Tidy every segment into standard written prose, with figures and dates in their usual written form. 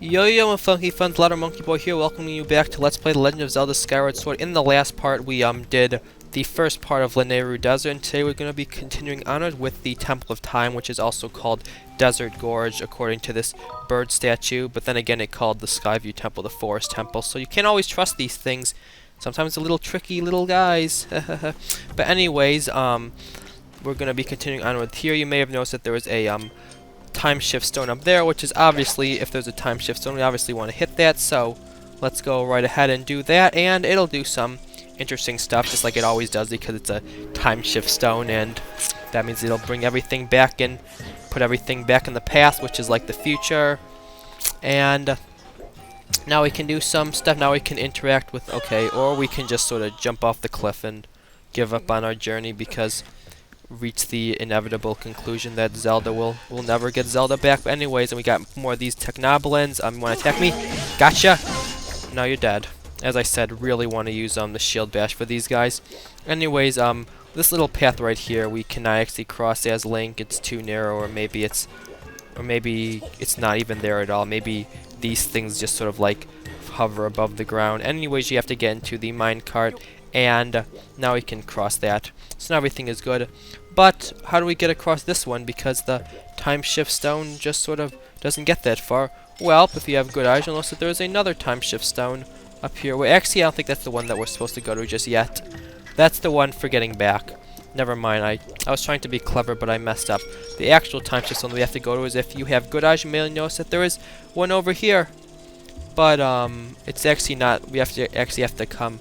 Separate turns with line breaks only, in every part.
Yo yo and funky fun, Louder Monkey Boy here, welcoming you back to Let's Play The Legend of Zelda Skyward Sword. In the last part, we did the first part of Lanayru Desert, and today we're going to be continuing onward with the Temple of Time, which is also called Desert Gorge, according to this bird statue. But then again, it called the Skyview Temple the Forest Temple, so you can't always trust these things. Sometimes they're little tricky little guys. But anyways, we're going to be continuing onward here. You may have noticed that there was a time shift stone up there, which is obviously, if there's a time shift stone, we obviously want to hit that, so let's go right ahead and do that, and it'll do some interesting stuff, just like it always does, because it's a time shift stone, and that means it'll bring everything back and put everything back in the past, which is like the future. And now we can do some stuff. Now we can interact with, or we can just sort of jump off the cliff and give up on our journey, because reach the inevitable conclusion that Zelda will never get Zelda back. But anyways, and we got more of these Technoblins. You want to attack me? Gotcha! Now you're dead. As I said, really want to use the shield bash for these guys. Anyways, this little path right here, we cannot actually cross as Link. It's too narrow, or maybe it's not even there at all. Maybe these things just sort of like hover above the ground. Anyways, you have to get into the minecart, and now we can cross that. So now everything is good. But how do we get across this one? Because the time shift stone just sort of doesn't get that far. Well, if you have good eyes, you'll notice that there is another time shift stone up here. Wait, actually, I don't think that's the one that we're supposed to go to just yet. That's the one for getting back. Never mind. I was trying to be clever, but I messed up. The actual time shift stone that we have to go to is, if you have good eyes, you may notice that there is one over here. But it's actually not. We have to come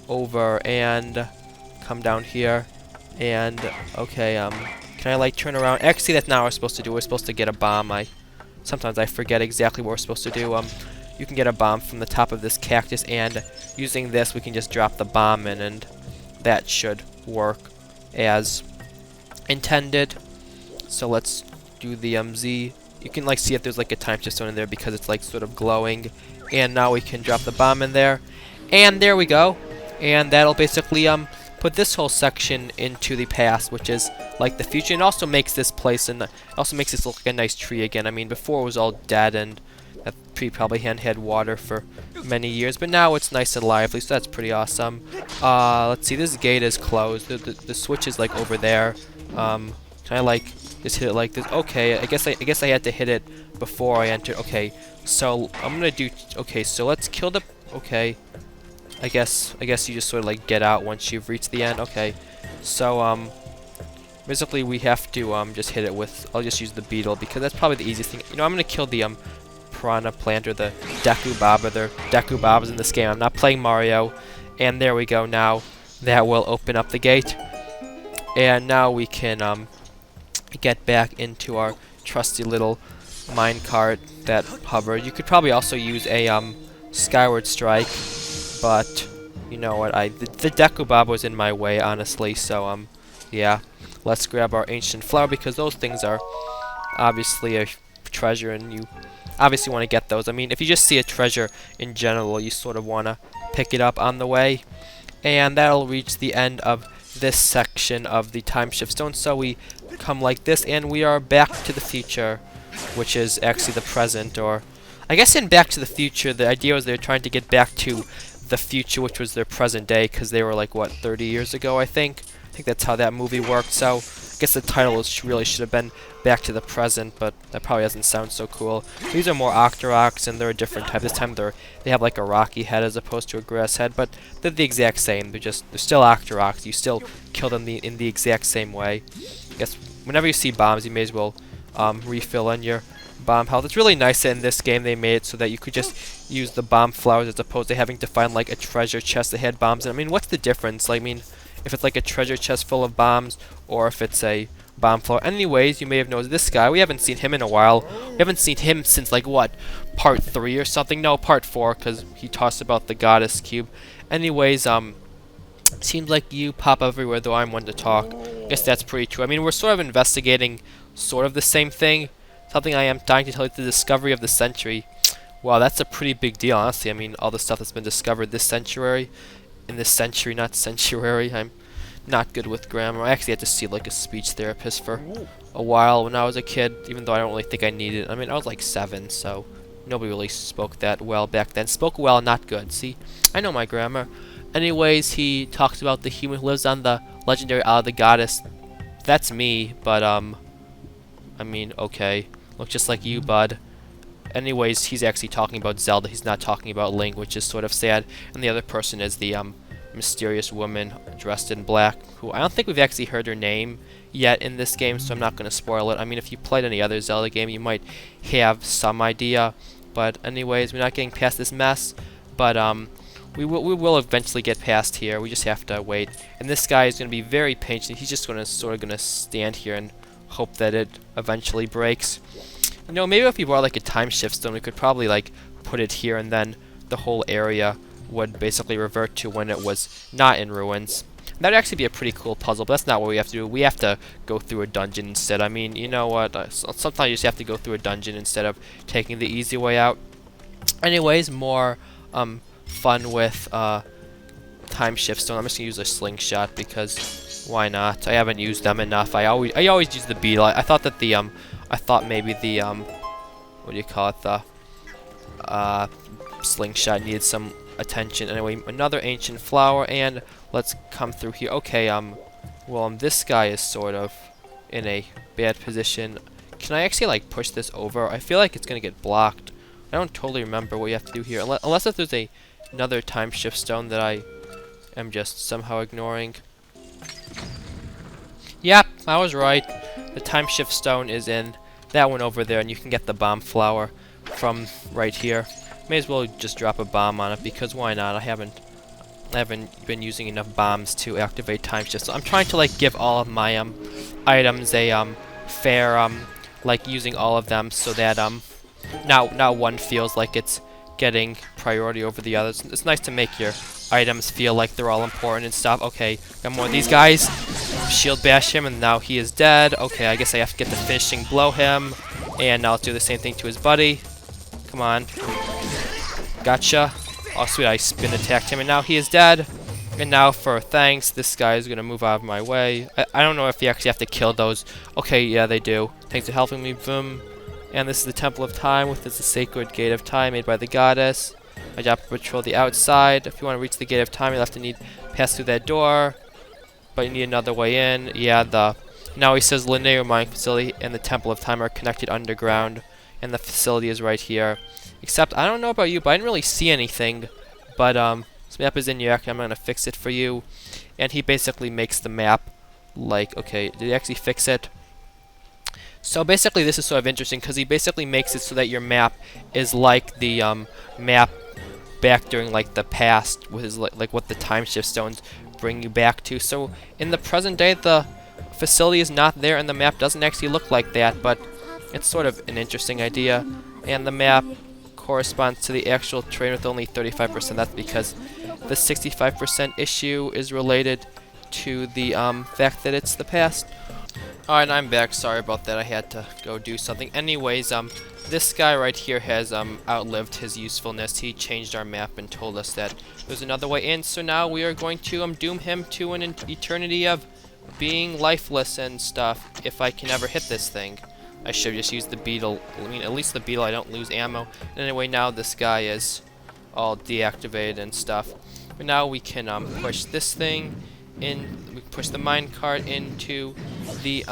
over and come down here. And can I like turn around? Actually, that's not what we're supposed to do. We're supposed to get a bomb. Sometimes I forget exactly what we're supposed to do. You can get a bomb from the top of this cactus, and using this we can just drop the bomb in, and that should work as intended. So let's do the Z. You can like see if there's like a time shift stone in there, because it's like sort of glowing. And now we can drop the bomb in there, and there we go. And that'll basically put this whole section into the past, which is like the future, and also makes this place, and also makes this look like a nice tree again. I mean, before it was all dead, and that tree probably hadn't had water for many years, but now it's nice and lively, so that's pretty awesome. Let's see, this gate is closed. The switch is like over there. Can I like just hit it like this? Okay, I guess I had to hit it before I entered. Okay, so I'm gonna do. Okay, so let's kill the. Okay. I guess you just sort of like get out once you've reached the end. Okay, so basically we have to just hit it with. I'll just use the beetle, because that's probably the easiest thing. You know, I'm gonna kill the piranha plant, or the Deku Baba. They're Deku Babas in this game. I'm not playing Mario. And there we go. Now that will open up the gate, and now we can get back into our trusty little minecart that hovered. You could probably also use a Skyward Strike. But you know what? The Deku Baba was in my way, honestly. So yeah, let's grab our ancient flower, because those things are obviously a treasure, and you obviously want to get those. I mean, if you just see a treasure in general, you sort of want to pick it up on the way. And that'll reach the end of this section of the time shift stone. So we come like this, and we are back to the future, which is actually the present. Or I guess in Back to the Future, the idea was they were trying to get back to the future, which was their present day, because they were like, what, 30 years ago, I think that's how that movie worked. So I guess the title really should have been Back to the Present, but that probably doesn't sound so cool. These are more Octoroks, and they're a different type. This time they have like a rocky head as opposed to a grass head, but they're the exact same. They're still Octoroks. You still kill them in the exact same way. I guess whenever you see bombs, you may as well refill in your bomb health. It's really nice that in this game they made it so that you could just use the bomb flowers, as opposed to having to find like a treasure chest that had bombs in it. I mean, what's the difference? Like, I mean, if it's like a treasure chest full of bombs, or if it's a bomb flower. Anyways, you may have noticed this guy. We haven't seen him in a while. We haven't seen him since like what, part 3 or something? No, part 4, because he tossed about the goddess cube. Anyways, seems like you pop everywhere, though I'm one to talk. I guess that's pretty true. I mean, we're sort of investigating sort of the same thing. Something I am dying to tell you, the discovery of the century. Wow, that's a pretty big deal, honestly. I mean, all the stuff that's been discovered this century, in this century, not centuary. I'm not good with grammar. I actually had to see like a speech therapist for a while when I was a kid, even though I don't really think I needed it. I mean, I was like 7, so Nobody really spoke that well back then. Spoke well, not good. See, I know my grammar. Anyways, he talks about the human who lives on the legendary Isle of the Goddess. That's me, but I mean, okay, look just like you, bud. Anyways, he's actually talking about Zelda. He's not talking about Link, which is sort of sad. And the other person is the mysterious woman dressed in black, who I don't think we've actually heard her name yet in this game, so I'm not going to spoil it. I mean, if you played any other Zelda game, you might have some idea. But anyways, we're not getting past this mess. But we will eventually get past here. We just have to wait. And this guy is going to be very patient. He's just sort of going to stand here and hope that it eventually breaks. You know, maybe if we brought like a time shift stone, we could probably like put it here, and then the whole area would basically revert to when it was not in ruins. That would actually be a pretty cool puzzle, but that's not what we have to do. We have to go through a dungeon instead. I mean, you know what? Sometimes you just have to go through a dungeon instead of taking the easy way out. Anyways, more fun with time shift stone. I'm just gonna use a slingshot because why not? I haven't used them enough. I always use the beetle. I thought that the I thought maybe the what do you call it, the slingshot needed some attention. Anyway, another ancient flower, and let's come through here. Okay, well, this guy is sort of in a bad position. Can I actually like push this over? I feel like it's gonna get blocked. I don't totally remember what you have to do here, unless if there's another time shift stone that I am just somehow ignoring. Yep, I was right. The time shift stone is in that one over there, and you can get the bomb flower from right here. May as well just drop a bomb on it, because why not? I haven't been using enough bombs to activate time shift. So I'm trying to like give all of my items a fair like using all of them, so that now one feels like it's getting priority over the others. It's nice to make your items feel like they're all important and stuff. Okay, got more of these guys. Shield bash him, and now he is dead. Okay, I guess I have to get the finishing blow him, and now I'll do the same thing to his buddy. Come on. Gotcha. Oh, sweet, I spin attacked him, and now he is dead. And now for thanks, this guy is going to move out of my way. I don't know if you actually have to kill those. Okay, yeah, they do. Thanks for helping me, boom. And this is the Temple of Time, with this the sacred gate of time made by the goddess. My job to patrol the outside. If you want to reach the gate of time, you'll have to pass through that door. But you need another way in. Yeah, now he says Lanayru mining facility and the Temple of Time are connected underground, and the facility is right here. Except I don't know about you, but I didn't really see anything. But this map is in Yak. I'm gonna fix it for you. And he basically makes the map like, okay, did he actually fix it? So basically, this is sort of interesting because he basically makes it so that your map is like the map back during like the past, which is like what the time shift stones bring you back to. So in the present day, the facility is not there, and the map doesn't actually look like that, but it's sort of an interesting idea. And the map corresponds to the actual terrain with only 35%. That's because the 65% issue is related to the fact that it's the past. Alright, I'm back. Sorry about that. I had to go do something. Anyways, this guy right here has outlived his usefulness. He changed our map and told us that there's another way in. So now we are going to doom him to an eternity of being lifeless and stuff. If I can ever hit this thing, I should just use the beetle. I mean, at least the beetle, I don't lose ammo. Anyway, now this guy is all deactivated and stuff. But now we can push this thing in. We push the minecart into the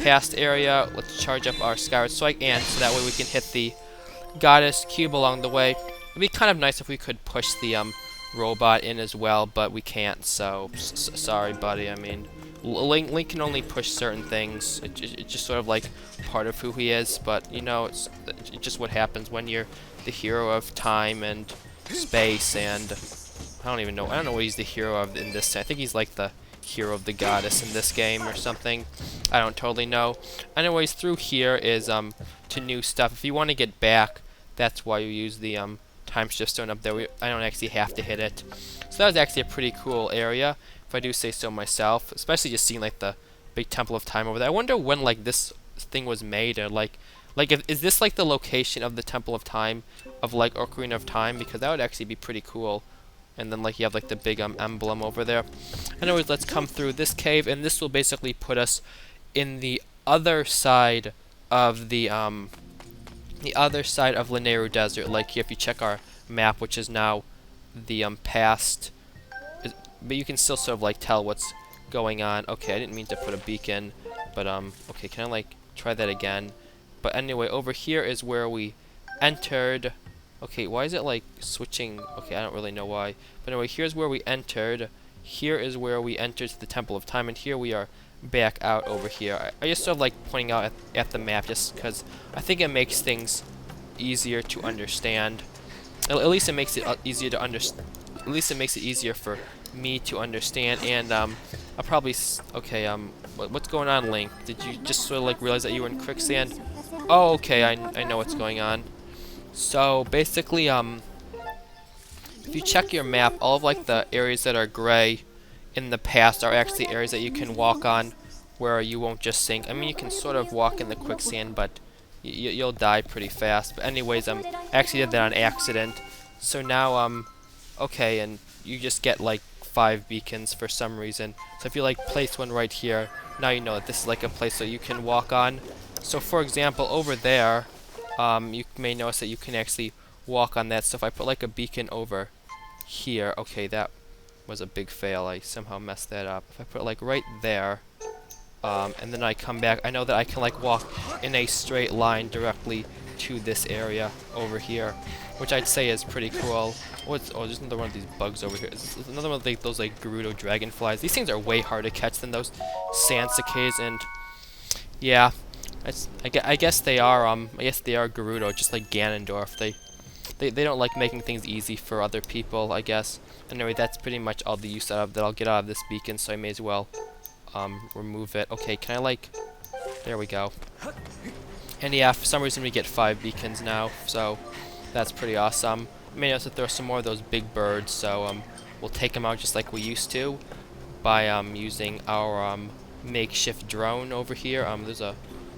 past area. Let's charge up our Skyward Strike, and so that way we can hit the goddess cube along the way. It'd be kind of nice if we could push the robot in as well, but we can't. So sorry, buddy. I mean, Link can only push certain things. It's just sort of like part of who he is. But you know, it's just what happens when you're the hero of time and space, and I don't even know. I don't know what he's the hero of in this. I think he's like the hero of the goddess in this game or something. I don't totally know. Anyways, through here is to new stuff. If you want to get back, that's why you use the time shift stone up there. I don't actually have to hit it. So that was actually a pretty cool area, if I do say so myself. Especially just seeing like the big Temple of Time over there. I wonder when like this thing was made, or like is this like the location of the Temple of Time, of like Ocarina of Time? Because that would actually be pretty cool. And then like you have like the big emblem over there. Anyways, let's come through this cave, and this will basically put us in the other side of the the other side of Lanayru Desert. Like if you check our map, which is now the past, but you can still sort of like tell what's going on. Okay, I didn't mean to put a beacon, but okay, can I like try that again? But anyway, over here is where we entered. Okay, why is it like switching? Okay, I don't really know why. But anyway, here's where we entered. Here is where we entered to the Temple of Time, and here we are back out over here. I just sort of like pointing out at the map just because I think it makes things easier to understand. At least it makes it easier to understand. At least it makes it easier for me to understand. And I'll probably okay. What's going on, Link? Did you just sort of like realize that you were in quicksand? Oh, okay. I know what's going on. So basically, if you check your map, all of like the areas that are gray in the past are actually areas that you can walk on where you won't just sink. I mean, you can sort of walk in the quicksand, but you'll die pretty fast. But anyways, I actually did that on accident. So now, okay, and you just get like 5 beacons for some reason. So if you like place one right here, now you know that this is like a place that you can walk on. So for example, over there, you may notice that you can actually walk on that. So if I put like a beacon over here, okay, that was a big fail. I somehow messed that up. If I put it like right there, and then I come back, I know that I can like walk in a straight line directly to this area over here, which I'd say is pretty cool. Oh, there's another one of these bugs over here. It's another one of those like Gerudo dragonflies. These things are way harder to catch than those sand cicadas, and yeah, I guess they are Gerudo, just like Ganondorf. They don't like making things easy for other people, I guess. Anyway, that's pretty much all the use that I'll get out of this beacon, so I may as well remove it. Okay, can I like... There we go. And yeah, for some reason we get 5 beacons now, so that's pretty awesome. You may notice that there are some more of those big birds, so we'll take them out just like we used to by using our makeshift drone over here.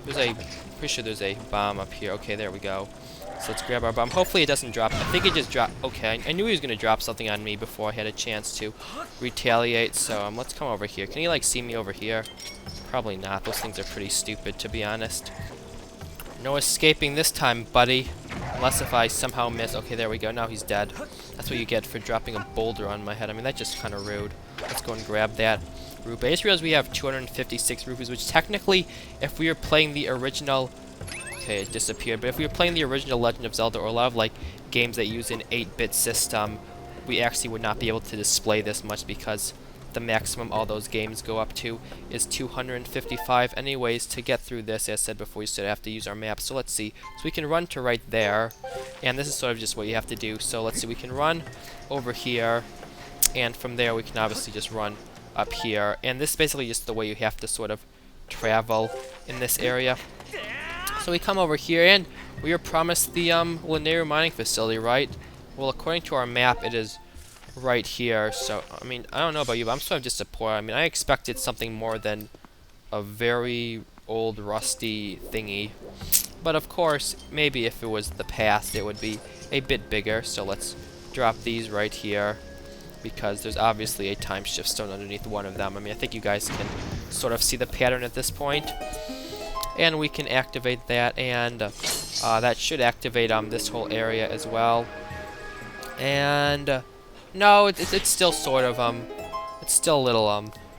Pretty sure there's a bomb up here. Okay, there we go. So let's grab our bomb. Hopefully it doesn't drop. I think it just dropped. Okay, I knew he was going to drop something on me before I had a chance to retaliate. So let's come over here. Can he like see me over here? Probably not. Those things are pretty stupid, to be honest. No escaping this time, buddy. Unless if I somehow miss. Okay, there we go. Now he's dead. That's what you get for dropping a boulder on my head. I mean, that's just kind of rude. Let's go and grab that rupee. I just realized we have 256 rupees, which technically, if we were playing the original... Okay, it disappeared. But if we were playing the original Legend of Zelda, or a lot of like games that use an 8-bit system, we actually would not be able to display this much because the maximum all those games go up to is 255. Anyways, to get through this, as I said before, you still have to use our map. So let's see. So we can run to right there, and this is sort of just what you have to do. So let's see. We can run over here, and from there we can obviously just run up here. And this is basically just the way you have to sort of travel in this area. So we come over here, and we were promised the Lanayru mining facility, right? Well, according to our map, it is right here. So, I mean, I don't know about you, but I'm sort of disappointed. I mean, I expected something more than a very old, rusty thingy. But of course, maybe if it was the past, it would be a bit bigger. So let's drop these right here, because there's obviously a time shift stone underneath one of them. I mean, I think you guys can sort of see the pattern at this point. And we can activate that, and that should activate this whole area as well. And no, it's still sort of it's still a little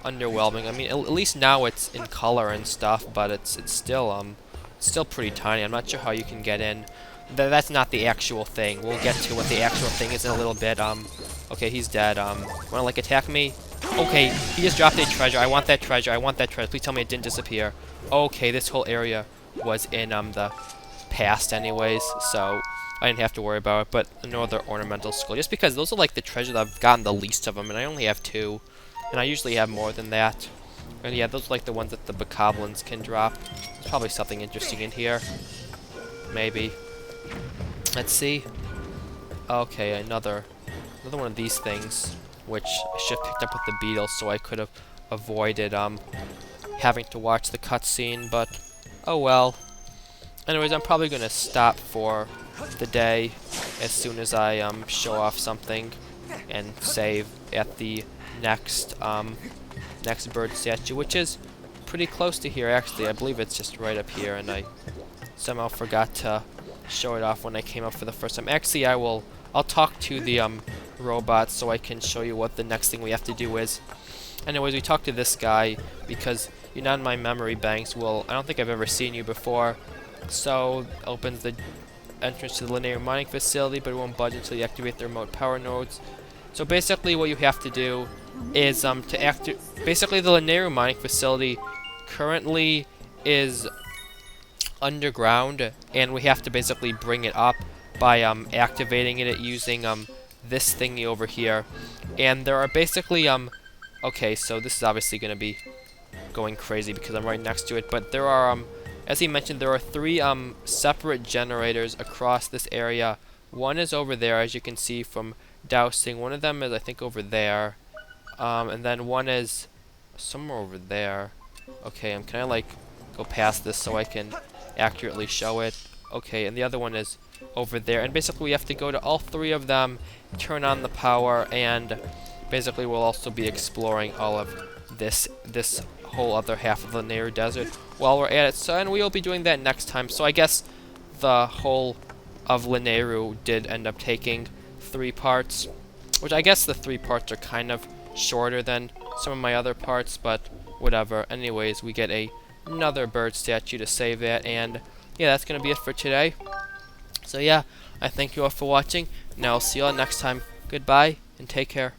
underwhelming. I mean, at least now it's in color and stuff, but it's still pretty tiny. I'm not sure how you can get in. That's not the actual thing. We'll get to what the actual thing is in a little bit. Okay, he's dead. Wanna like attack me? Okay, he just dropped a treasure. I want that treasure. I want that treasure. Please tell me it didn't disappear. Okay, this whole area was in the past anyways, so I didn't have to worry about it. But another ornamental skull, just because those are like the treasure that I've gotten the least of them, and I only have 2, and I usually have more than that. And yeah, those are like the ones that the bokoblins can drop. There's probably something interesting in here. Maybe. Let's see. Okay, another one of these things, which I should have picked up with the beetle, so I could have avoided having to watch the cutscene, but oh well. Anyways, I'm probably gonna stop for the day as soon as I show off something and save at the next bird statue, which is pretty close to here actually. I believe it's just right up here, and I somehow forgot to show it off when I came up for the first time. Actually, I'll talk to the robots so I can show you what the next thing we have to do is. Anyways, we talked to this guy because you're not in my memory banks. Well, I don't think I've ever seen you before. So, opens the entrance to the Lanayru mining facility, but it won't budge until you activate the remote power nodes. So basically what you have to do is basically the Lanayru mining facility currently is underground, and we have to basically bring it up by activating it using this thingy over here. And there are basically okay, so this is obviously going to be going crazy because I'm right next to it, but there are as he mentioned, there are 3 separate generators across this area. One is over there, as you can see from dousing. One of them is, I think, over there. And then one is somewhere over there. Okay, can I, like, go past this so I can accurately show it? Okay, and the other one is over there. And basically, we have to go to all 3 of them, turn on the power, and basically we'll also be exploring all of this whole other half of the Lanayru desert while we're at it. So, and we'll be doing that next time. So I guess the whole of Lanayru did end up taking 3 parts, which I guess the 3 parts are kind of shorter than some of my other parts, but whatever. Anyways, we get another bird statue to save at, and yeah, that's gonna be it for today. So yeah, I thank you all for watching, and I'll see you all next time. Goodbye, and take care.